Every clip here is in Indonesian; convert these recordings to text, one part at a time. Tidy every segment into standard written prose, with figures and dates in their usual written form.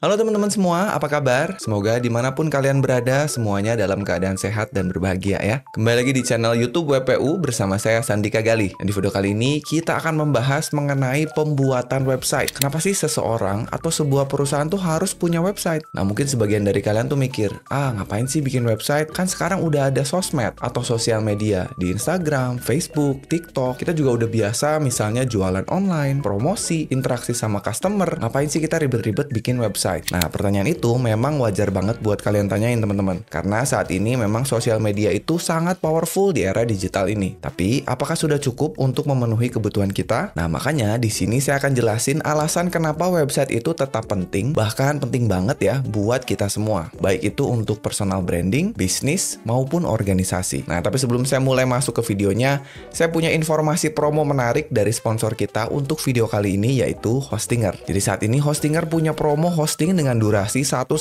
Halo teman-teman semua, apa kabar? Semoga dimanapun kalian berada, semuanya dalam keadaan sehat dan berbahagia ya. Kembali lagi di channel YouTube WPU bersama saya Sandika Gali. Dan di video kali ini kita akan membahas mengenai pembuatan website. Kenapa sih seseorang atau sebuah perusahaan tuh harus punya website? Nah mungkin sebagian dari kalian tuh mikir, ngapain sih bikin website? Kan sekarang udah ada sosmed atau sosial media di Instagram, Facebook, TikTok. Kita juga udah biasa misalnya jualan online, promosi, interaksi sama customer. Ngapain sih kita ribet-ribet bikin website? Nah, pertanyaan itu memang wajar banget buat kalian tanyain teman-teman. Karena saat ini memang sosial media itu sangat powerful di era digital ini. Tapi, apakah sudah cukup untuk memenuhi kebutuhan kita? Nah, makanya di sini saya akan jelasin alasan kenapa website itu tetap penting, bahkan penting banget ya buat kita semua. Baik itu untuk personal branding, bisnis, maupun organisasi. Nah, tapi sebelum saya mulai masuk ke videonya, saya punya informasi promo menarik dari sponsor kita untuk video kali ini yaitu Hostinger. Jadi saat ini Hostinger punya promo hosting dengan durasi 1-2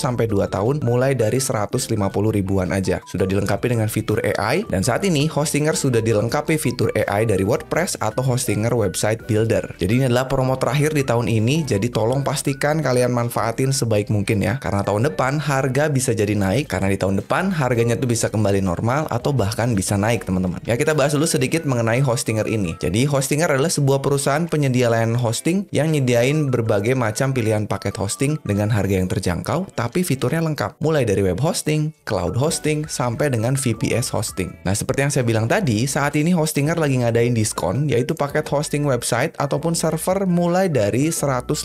tahun mulai dari 150 ribuan aja. Sudah dilengkapi dengan fitur AI dan saat ini Hostinger sudah dilengkapi fitur AI dari WordPress atau Hostinger Website Builder. Jadi ini adalah promo terakhir di tahun ini, jadi tolong pastikan kalian manfaatin sebaik mungkin ya. Karena tahun depan harga bisa jadi naik, karena di tahun depan harganya tuh bisa kembali normal atau bahkan bisa naik teman-teman. Ya kita bahas dulu sedikit mengenai Hostinger ini. Jadi Hostinger adalah sebuah perusahaan penyedia layanan hosting yang nyediain berbagai macam pilihan paket hosting dengan harga yang terjangkau, tapi fiturnya lengkap. Mulai dari web hosting, cloud hosting, sampai dengan VPS hosting. Nah, seperti yang saya bilang tadi, saat ini Hostinger lagi ngadain diskon, yaitu paket hosting website ataupun server mulai dari 150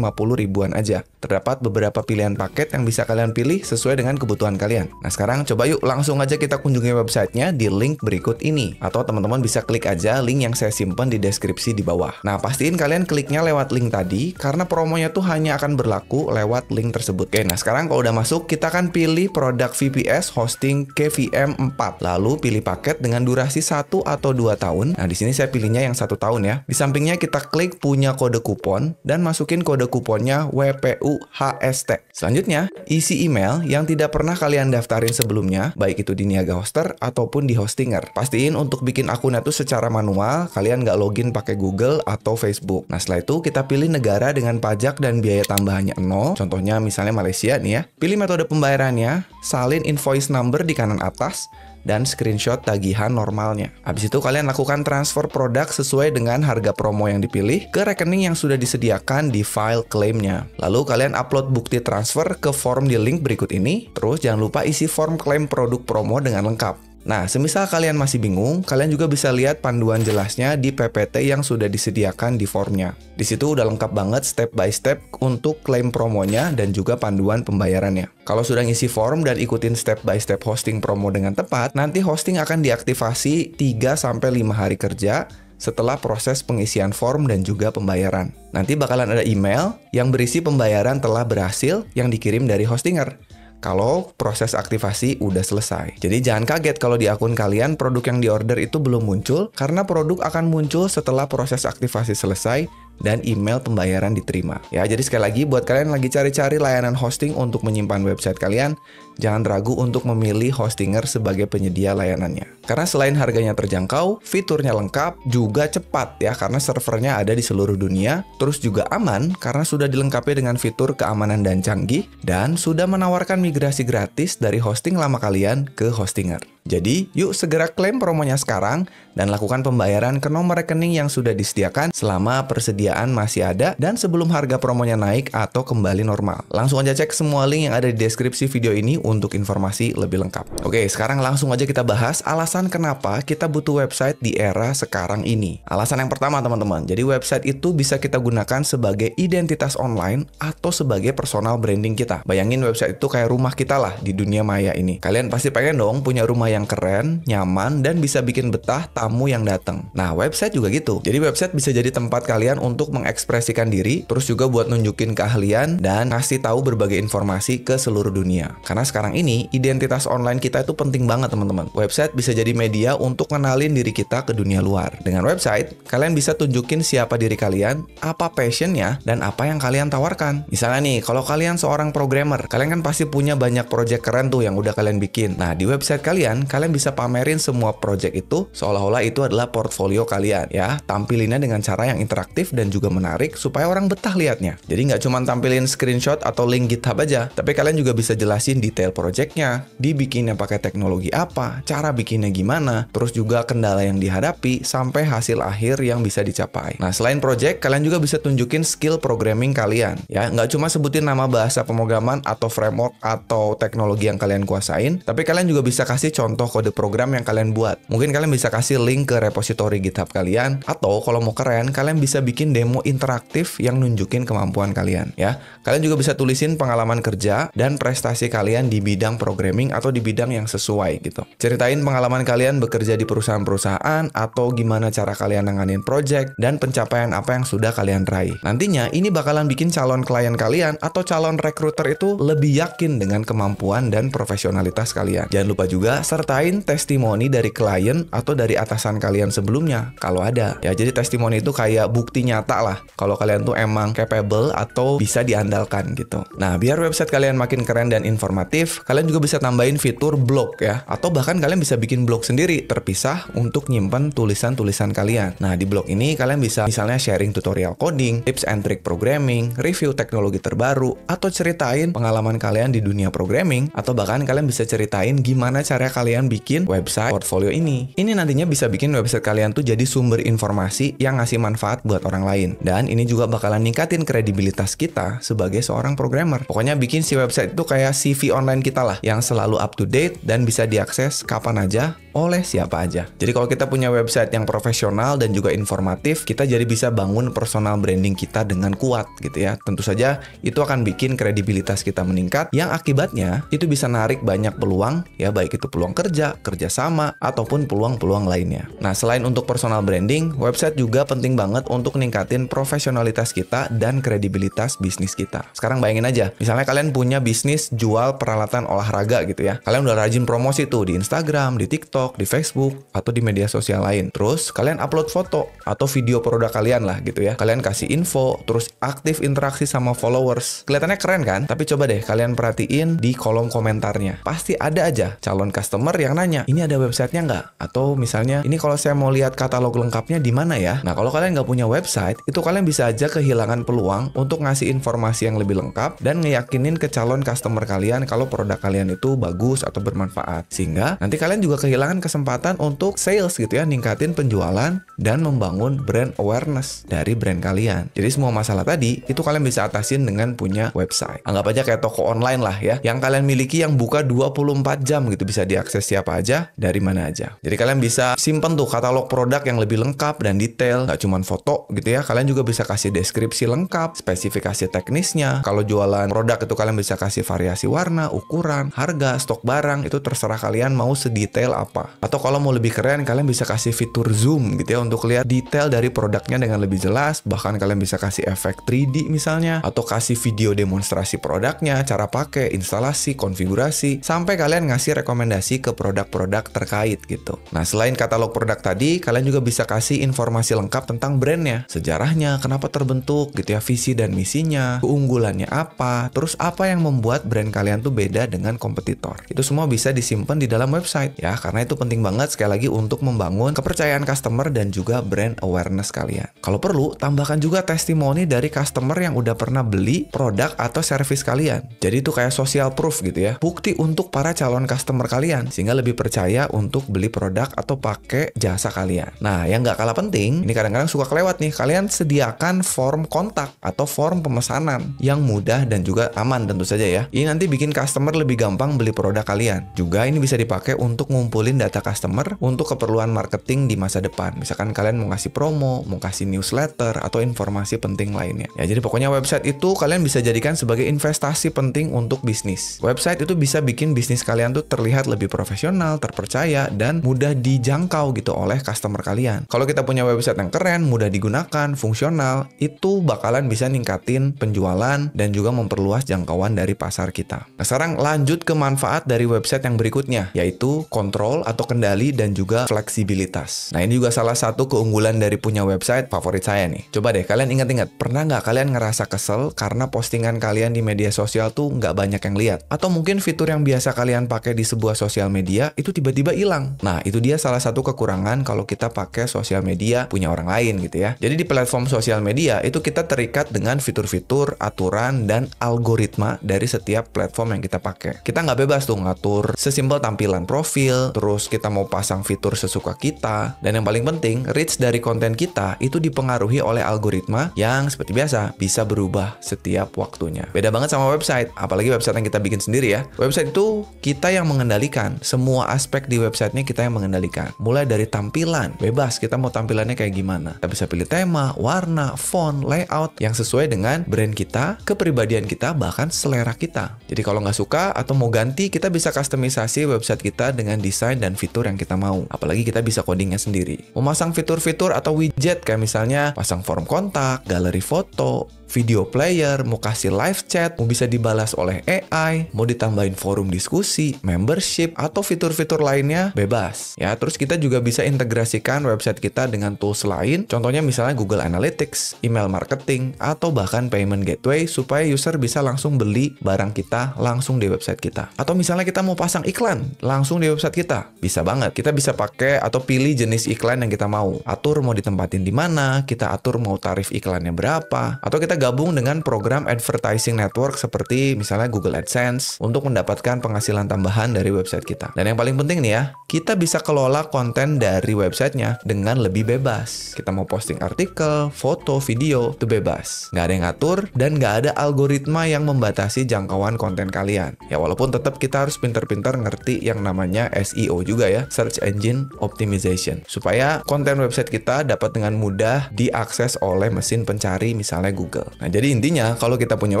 ribuan aja. Terdapat beberapa pilihan paket yang bisa kalian pilih sesuai dengan kebutuhan kalian. Nah, sekarang coba yuk langsung aja kita kunjungi websitenya di link berikut ini. Atau teman-teman bisa klik aja link yang saya simpan di deskripsi di bawah. Nah, pastiin kalian kliknya lewat link tadi, karena promonya tuh hanya akan berlaku lewat link tersebut. Oke, nah sekarang kalau udah masuk, kita akan pilih produk VPS hosting KVM 4. Lalu pilih paket dengan durasi 1 atau 2 tahun. Nah, di sini saya pilihnya yang 1 tahun ya. Di sampingnya kita klik punya kode kupon dan masukin kode kuponnya WPUHST. Selanjutnya, isi email yang tidak pernah kalian daftarin sebelumnya, baik itu di Niaga Hoster ataupun di Hostinger. Pastiin untuk bikin akunnya tuh secara manual, kalian nggak login pakai Google atau Facebook. Nah, setelah itu kita pilih negara dengan pajak dan biaya tambahannya 0. Contohnya misalnya Malaysia nih ya. Pilih metode pembayarannya, salin invoice number di kanan atas, dan screenshot tagihan normalnya. Habis itu kalian lakukan transfer produk sesuai dengan harga promo yang dipilih ke rekening yang sudah disediakan di file klaimnya. Lalu kalian upload bukti transfer ke form di link berikut ini. Terus jangan lupa isi form klaim produk promo dengan lengkap. Nah, semisal kalian masih bingung, kalian juga bisa lihat panduan jelasnya di PPT yang sudah disediakan di formnya. Di situ udah lengkap banget step by step untuk klaim promonya dan juga panduan pembayarannya. Kalau sudah ngisi form dan ikutin step by step hosting promo dengan tepat, nanti hosting akan diaktifasi 3-5 hari kerja setelah proses pengisian form dan juga pembayaran. Nanti bakalan ada email yang berisi pembayaran telah berhasil yang dikirim dari Hostinger kalau proses aktivasi udah selesai. Jadi jangan kaget kalau di akun kalian produk yang diorder itu belum muncul, karena produk akan muncul setelah proses aktivasi selesai dan email pembayaran diterima. Ya, jadi sekali lagi buat kalian lagi cari-cari layanan hosting untuk menyimpan website kalian, jangan ragu untuk memilih Hostinger sebagai penyedia layanannya. Karena selain harganya terjangkau, fiturnya lengkap, juga cepat ya karena servernya ada di seluruh dunia, terus juga aman karena sudah dilengkapi dengan fitur keamanan dan canggih, dan sudah menawarkan migrasi gratis dari hosting lama kalian ke Hostinger. Jadi, yuk segera klaim promonya sekarang dan lakukan pembayaran ke nomor rekening yang sudah disediakan selama persediaan masih ada dan sebelum harga promonya naik atau kembali normal. Langsung aja cek semua link yang ada di deskripsi video ini untuk informasi lebih lengkap. Oke, sekarang langsung aja kita bahas alasan kenapa kita butuh website di era sekarang ini. Alasan yang pertama teman-teman, jadi website itu bisa kita gunakan sebagai identitas online atau sebagai personal branding kita. Bayangin website itu kayak rumah kita lah di dunia maya ini. Kalian pasti pengen dong punya rumah yang keren, nyaman, dan bisa bikin betah tamu yang datang. Nah, website juga gitu. Jadi website bisa jadi tempat kalian untuk mengekspresikan diri, terus juga buat nunjukin keahlian dan kasih tahu berbagai informasi ke seluruh dunia. Karena sekarang ini identitas online kita itu penting banget teman-teman. Website bisa jadi media untuk kenalin diri kita ke dunia luar. Dengan website, kalian bisa tunjukin siapa diri kalian, apa passionnya, dan apa yang kalian tawarkan. Misalnya nih, kalau kalian seorang programmer, kalian kan pasti punya banyak project keren tuh yang udah kalian bikin. Nah, di website kalian kalian bisa pamerin semua project itu seolah-olah itu adalah portfolio kalian ya. Tampilinnya dengan cara yang interaktif dan juga menarik supaya orang betah lihatnya. Jadi nggak cuma tampilin screenshot atau link GitHub aja, tapi kalian juga bisa jelasin detail projectnya, dibikinnya pakai teknologi apa, cara bikinnya gimana, terus juga kendala yang dihadapi, sampai hasil akhir yang bisa dicapai. Nah, selain project, kalian juga bisa tunjukin skill programming kalian. Ya, nggak cuma sebutin nama bahasa pemrograman atau framework atau teknologi yang kalian kuasain, tapi kalian juga bisa kasih contoh kode program yang kalian buat. Mungkin kalian bisa kasih link ke repository GitHub kalian, atau kalau mau keren, kalian bisa bikin demo interaktif yang nunjukin kemampuan kalian. Ya, kalian juga bisa tulisin pengalaman kerja dan prestasi kalian di bidang programming atau di bidang yang sesuai gitu. Ceritain pengalaman kalian bekerja di perusahaan-perusahaan atau gimana cara kalian nanganin project dan pencapaian apa yang sudah kalian raih. Nantinya ini bakalan bikin calon klien kalian atau calon recruiter itu lebih yakin dengan kemampuan dan profesionalitas kalian. Jangan lupa juga sertain testimoni dari klien atau dari atasan kalian sebelumnya kalau ada. Ya, jadi testimoni itu kayak bukti nyata lah kalau kalian tuh emang capable atau bisa diandalkan gitu. Nah, biar website kalian makin keren dan informatif, kalian juga bisa tambahin fitur blog ya, atau bahkan kalian bisa bikin blog sendiri terpisah untuk nyimpen tulisan-tulisan kalian. Nah, di blog ini kalian bisa misalnya sharing tutorial coding, tips and trick programming, review teknologi terbaru, atau ceritain pengalaman kalian di dunia programming, atau bahkan kalian bisa ceritain gimana cara kalian bikin website portfolio ini. Ini nantinya bisa bikin website kalian tuh jadi sumber informasi yang ngasih manfaat buat orang lain. Dan ini juga bakalan ningkatin kredibilitas kita sebagai seorang programmer. Pokoknya bikin si website itu kayak CV online kita lah, yang selalu up to date dan bisa diakses kapan aja oleh siapa aja. Jadi kalau kita punya website yang profesional dan juga informatif, kita jadi bisa bangun personal branding kita dengan kuat gitu ya. Tentu saja itu akan bikin kredibilitas kita meningkat, yang akibatnya itu bisa narik banyak peluang ya, baik itu peluang kerja, kerjasama, ataupun peluang-peluang lainnya. Nah, selain untuk personal branding, website juga penting banget untuk ningkatin profesionalitas kita dan kredibilitas bisnis kita. Sekarang bayangin aja, misalnya kalian punya bisnis jual peralatan olahraga gitu ya. Kalian udah rajin promosi tuh di Instagram, di TikTok, di Facebook, atau di media sosial lain. Terus kalian upload foto atau video produk kalian lah gitu ya. Kalian kasih info, terus aktif interaksi sama followers. Kelihatannya keren kan? Tapi coba deh kalian perhatiin di kolom komentarnya. Pasti ada aja calon customer yang nanya, ini ada websitenya nggak? Atau misalnya, ini kalau saya mau lihat katalog lengkapnya di mana ya? Nah, kalau kalian nggak punya website, itu kalian bisa aja kehilangan peluang untuk ngasih informasi yang lebih lengkap dan ngeyakinin ke calon customer kalian kalau produk kalian itu bagus atau bermanfaat. Sehingga nanti kalian juga kehilangan kesempatan untuk sales gitu ya, ningkatin penjualan dan membangun brand awareness dari brand kalian. Jadi semua masalah tadi itu kalian bisa atasin dengan punya website. Anggap aja kayak toko online lah ya, yang kalian miliki yang buka 24 jam gitu, bisa diakses siapa aja dari mana aja. Jadi kalian bisa simpen tuh katalog produk yang lebih lengkap dan detail, nggak cuma foto gitu ya. Kalian juga bisa kasih deskripsi lengkap, spesifikasi teknisnya. Kalau jualan produk itu kalian bisa kasih variasi warna, ukuran, harga, stok barang, itu terserah kalian mau sedetail apa. Atau kalau mau lebih keren, kalian bisa kasih fitur zoom gitu ya untuk lihat detail dari produknya dengan lebih jelas. Bahkan kalian bisa kasih efek 3D misalnya, atau kasih video demonstrasi produknya, cara pakai, instalasi, konfigurasi, sampai kalian ngasih rekomendasi ke produk-produk terkait gitu. Nah, selain katalog produk tadi, kalian juga bisa kasih informasi lengkap tentang brandnya, sejarahnya, kenapa terbentuk gitu ya, visi dan misinya, keunggulannya apa, terus apa yang membuat brand kalian tuh beda dengan kompetitor. Itu semua bisa disimpan di dalam website ya, karena itu penting banget sekali lagi untuk membangun kepercayaan customer dan juga brand awareness kalian. Kalau perlu, tambahkan juga testimoni dari customer yang udah pernah beli produk atau service kalian. Jadi itu kayak social proof gitu ya, bukti untuk para calon customer kalian, sehingga lebih percaya untuk beli produk atau pakai jasa kalian. Nah, yang nggak kalah penting, ini kadang-kadang suka kelewat nih, kalian sediakan form kontak atau form pemesanan yang mudah dan juga aman tentu saja ya. Ini nanti bikin customer lebih gampang beli produk kalian. Juga ini bisa dipakai untuk ngumpulin data customer untuk keperluan marketing di masa depan. Misalkan kalian mau ngasih promo, mau kasih newsletter, atau informasi penting lainnya. Ya, jadi pokoknya website itu kalian bisa jadikan sebagai investasi penting untuk bisnis. Website itu bisa bikin bisnis kalian tuh terlihat lebih profesional, terpercaya, dan mudah dijangkau gitu oleh customer kalian. Kalau kita punya website yang keren, mudah digunakan, fungsional, itu bakalan bisa ningkatin penjualan dan juga memperluas jangkauan dari pasar kita. Nah, sekarang lanjut ke manfaat dari website yang berikutnya, yaitu kontrol atau kendali dan juga fleksibilitas. Nah, ini juga salah satu keunggulan dari punya website favorit saya nih. Coba deh kalian ingat-ingat, pernah nggak kalian ngerasa kesel karena postingan kalian di media sosial tuh nggak banyak yang lihat? Atau mungkin fitur yang biasa kalian pakai di sebuah sosial media itu tiba-tiba hilang. Nah, itu dia salah satu kekurangan kalau kita pakai sosial media punya orang lain gitu ya. Jadi di platform sosial media itu kita terikat dengan fitur-fitur, aturan, dan algoritma dari setiap platform yang kita pakai. Kita nggak bebas tuh ngatur sesimpel tampilan profil, terus kita mau pasang fitur sesuka kita, dan yang paling penting, reach dari konten kita itu dipengaruhi oleh algoritma yang seperti biasa bisa berubah setiap waktunya. Beda banget sama website, apalagi website yang kita bikin sendiri ya. Website itu kita yang mengendalikan, semua aspek di websitenya kita yang mengendalikan. Mulai dari tampilan, bebas kita mau tampilannya kayak gimana. Kita bisa pilih tema, warna, font, layout yang sesuai dengan brand kita, kepribadian kita, bahkan selera kita. Jadi kalau nggak suka atau mau ganti, kita bisa kustomisasi website kita dengan desain dan fitur yang kita mau. Apalagi kita bisa codingnya sendiri. Memasang fitur-fitur atau widget kayak misalnya pasang form kontak, galeri foto, video player, mau kasih live chat, mau bisa dibalas oleh AI, mau ditambahin forum diskusi, membership, atau fitur-fitur lainnya, bebas. Ya, terus kita juga bisa integrasikan website kita dengan tools lain, contohnya misalnya Google Analytics, email marketing, atau bahkan payment gateway supaya user bisa langsung beli barang kita langsung di website kita. Atau misalnya kita mau pasang iklan langsung di website kita, bisa banget. Kita bisa pakai atau pilih jenis iklan yang kita mau. Atur mau ditempatin di mana, kita atur mau tarif iklannya berapa, atau kita gabung dengan program advertising network seperti misalnya Google AdSense untuk mendapatkan penghasilan tambahan dari website kita. Dan yang paling penting nih ya, kita bisa kelola konten dari websitenya dengan lebih bebas. Kita mau posting artikel, foto, video, itu bebas. Nggak ada yang ngatur dan nggak ada algoritma yang membatasi jangkauan konten kalian. Ya walaupun tetap kita harus pintar-pintar ngerti yang namanya SEO juga ya, Search Engine Optimization. Supaya konten website kita dapat dengan mudah diakses oleh mesin pencari misalnya Google. Nah, jadi intinya kalau kita punya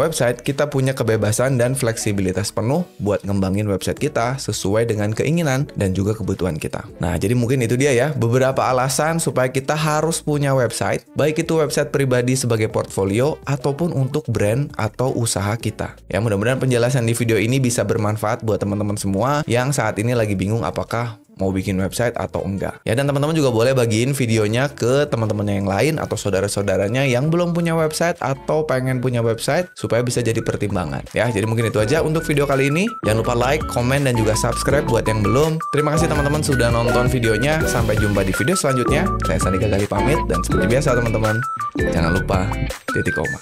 website, kita punya kebebasan dan fleksibilitas penuh buat ngembangin website kita sesuai dengan keinginan dan juga kebutuhan kita. Nah, jadi mungkin itu dia ya, beberapa alasan supaya kita harus punya website, baik itu website pribadi sebagai portfolio ataupun untuk brand atau usaha kita. Ya, mudah-mudahan penjelasan di video ini bisa bermanfaat buat teman-teman semua yang saat ini lagi bingung apakah mau bikin website atau enggak. Ya, dan teman-teman juga boleh bagiin videonya ke teman-temannya yang lain atau saudara-saudaranya yang belum punya website atau pengen punya website supaya bisa jadi pertimbangan. Ya, jadi mungkin itu aja untuk video kali ini. Jangan lupa like, komen, dan juga subscribe buat yang belum. Terima kasih teman-teman sudah nonton videonya. Sampai jumpa di video selanjutnya. Saya Sandika Gali pamit, dan seperti biasa teman-teman, jangan lupa titik koma.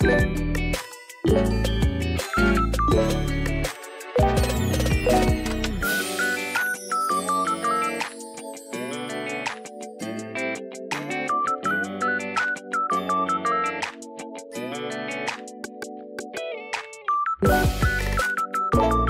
Bye.